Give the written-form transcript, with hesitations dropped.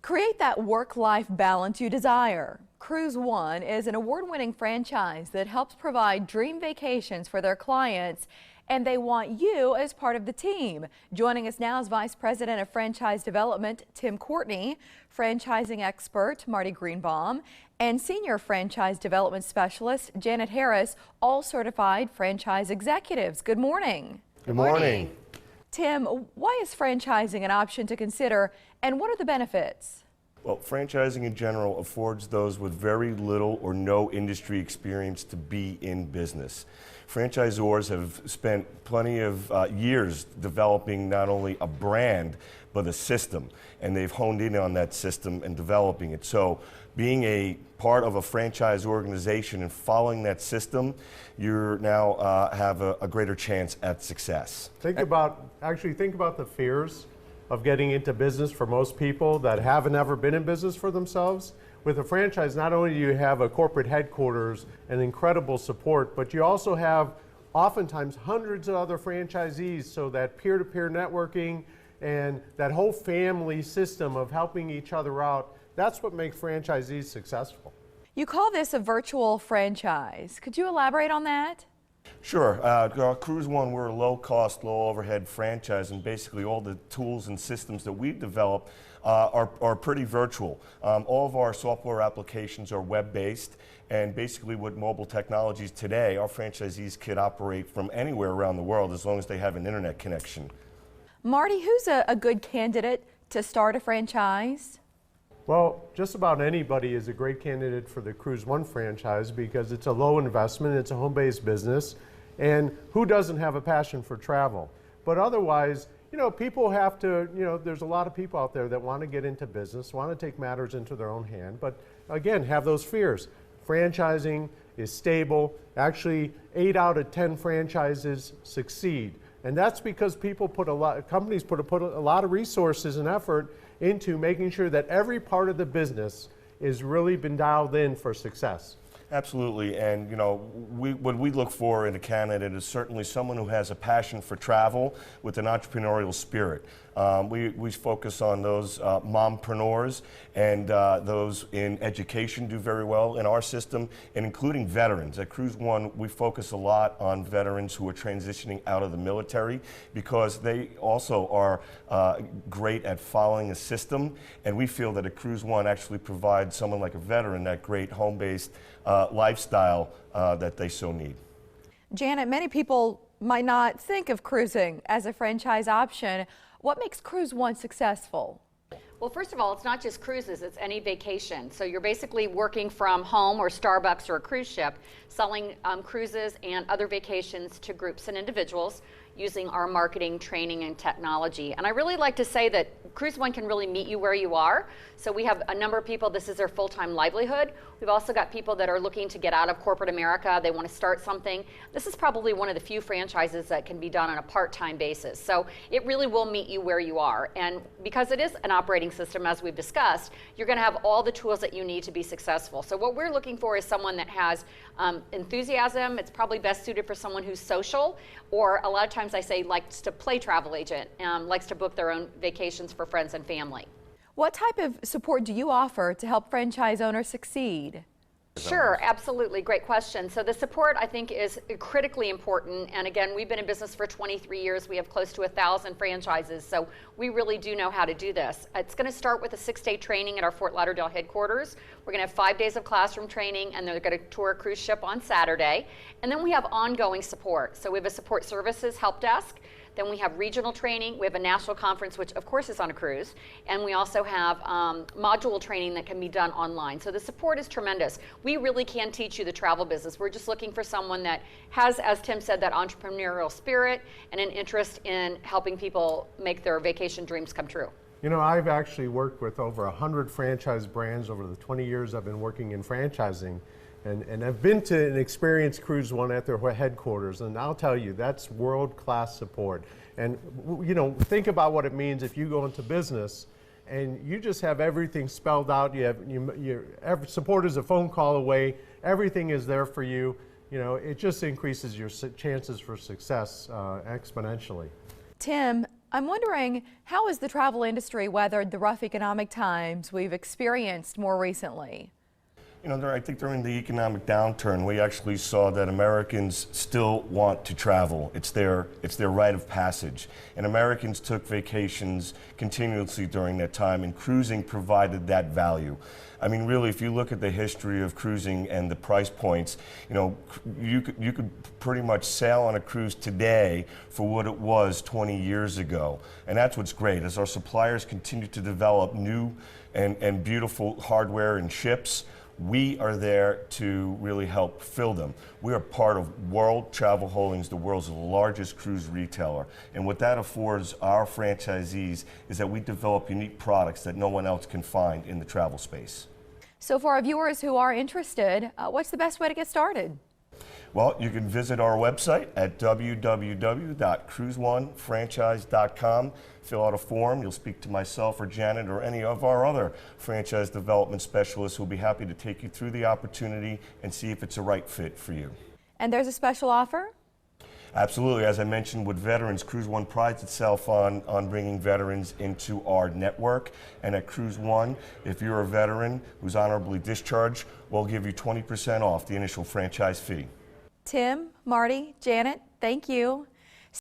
Create that work-life balance you desire. CruiseOne is an award-winning franchise that helps provide dream vacations for their clients, and they want you as part of the team. Joining us now is Vice President of Franchise Development, Tim Courtney, franchising expert, Marty Greenbaum, and Senior Franchise Development Specialist, Janet Harris, all certified franchise executives. Good morning. Good morning. Tim, why is franchising an option to consider, and what are the benefits? Well, franchising in general affords those with very little or no industry experience to be in business. Franchisors have spent plenty of years developing not only a brand, but a system, and they've honed in on that system and developing it. So being a part of a franchise organization and following that system, you now have a greater chance at success. Think about the fears of getting into business for most people that haven't ever been in business for themselves. With a franchise, not only do you have a corporate headquarters and incredible support, but you also have oftentimes hundreds of other franchisees, so that peer-to-peer networking and that whole family system of helping each other out, that's what makes franchisees successful. You call this a virtual franchise. Could you elaborate on that? Sure. CruiseOne, we're a low-cost, low-overhead franchise, and basically all the tools and systems that we've developed are pretty virtual. All of our software applications are web-based, and basically with mobile technologies today, our franchisees could operate from anywhere around the world as long as they have an internet connection. Marty, who's a good candidate to start a franchise? Well, just about anybody is a great candidate for the CruiseOne franchise because it's a low investment, it's a home-based business, and who doesn't have a passion for travel? But otherwise, people have to, there's a lot of people out there that want to get into business, want to take matters into their own hand, but again, have those fears. Franchising is stable. Actually, 8 out of 10 franchises succeed. And that's because companies put a lot of resources and effort into making sure that every part of the business is really been dialed in for success. Absolutely, and what we look for in a candidate is certainly someone who has a passion for travel with an entrepreneurial spirit. We focus on those mompreneurs and those in education do very well in our system, and including veterans. At CruiseOne, we focus a lot on veterans who are transitioning out of the military because they also are great at following a system, and we feel that at CruiseOne actually provides someone like a veteran that great home-based lifestyle that they so need. Janet, many people might not think of cruising as a franchise option. What makes CruiseOne successful? Well, first of all, it's not just cruises, it's any vacation. So you're basically working from home or Starbucks or a cruise ship, selling cruises and other vacations to groups and individuals using our marketing, training, and technology. And I really like to say that CruiseOne can really meet you where you are. So we have a number of people, this is their full-time livelihood. We've also got people that are looking to get out of corporate America. They want to start something. This is probably one of the few franchises that can be done on a part-time basis. So it really will meet you where you are. And because it is an operating system, as we've discussed, you're going to have all the tools that you need to be successful. So what we're looking for is someone that has enthusiasm. It's probably best suited for someone who's social, or a lot of times I say likes to play travel agent, likes to book their own vacations for friends and family. What type of support do you offer to help franchise owners succeed? Sure, absolutely. Great question. So the support, I think, is critically important. And again, we've been in business for 23 years. We have close to 1,000 franchises. So we really do know how to do this. It's going to start with a 6-day training at our Fort Lauderdale headquarters. We're going to have 5 days of classroom training, and they're going to tour a cruise ship on Saturday. And then we have ongoing support. So we have a support services help desk. Then we have regional training. We have a national conference, which of course is on a cruise. And we also have module training that can be done online. So the support is tremendous. We really can teach you the travel business. We're just looking for someone that has, as Tim said, that entrepreneurial spirit and an interest in helping people make their vacation dreams come true. I've actually worked with over 100 franchise brands over the 20 years I've been working in franchising. And I've been to and experienced CruiseOne at their headquarters, and I'll tell you, that's world-class support. And think about what it means if you go into business and you just have everything spelled out. Every support is a phone call away. Everything is there for you. It just increases your chances for success exponentially. Tim, I'm wondering, how has the travel industry weathered the rough economic times we've experienced more recently? You know, I think during the economic downturn, we actually saw that Americans still want to travel. It's their rite of passage. And Americans took vacations continuously during that time, and cruising provided that value. I mean, really, if you look at the history of cruising and the price points, you know, you could pretty much sail on a cruise today for what it was 20 years ago. And that's what's great, as our suppliers continue to develop new and beautiful hardware and ships, we are there to really help fill them. We are part of World Travel Holdings, the world's largest cruise retailer. And what that affords our franchisees is that we develop unique products that no one else can find in the travel space. So for our viewers who are interested, what's the best way to get started? Well, you can visit our website at www.CruiseOneFranchise.com. Fill out a form. You'll speak to myself or Janet or any of our other franchise development specialists who will be happy to take you through the opportunity and see if it's a right fit for you. And there's a special offer? Absolutely. As I mentioned with veterans, CruiseOne prides itself on bringing veterans into our network. And at CruiseOne, if you're a veteran who's honorably discharged, we'll give you 20% off the initial franchise fee. Tim, Marty, Janet, thank you.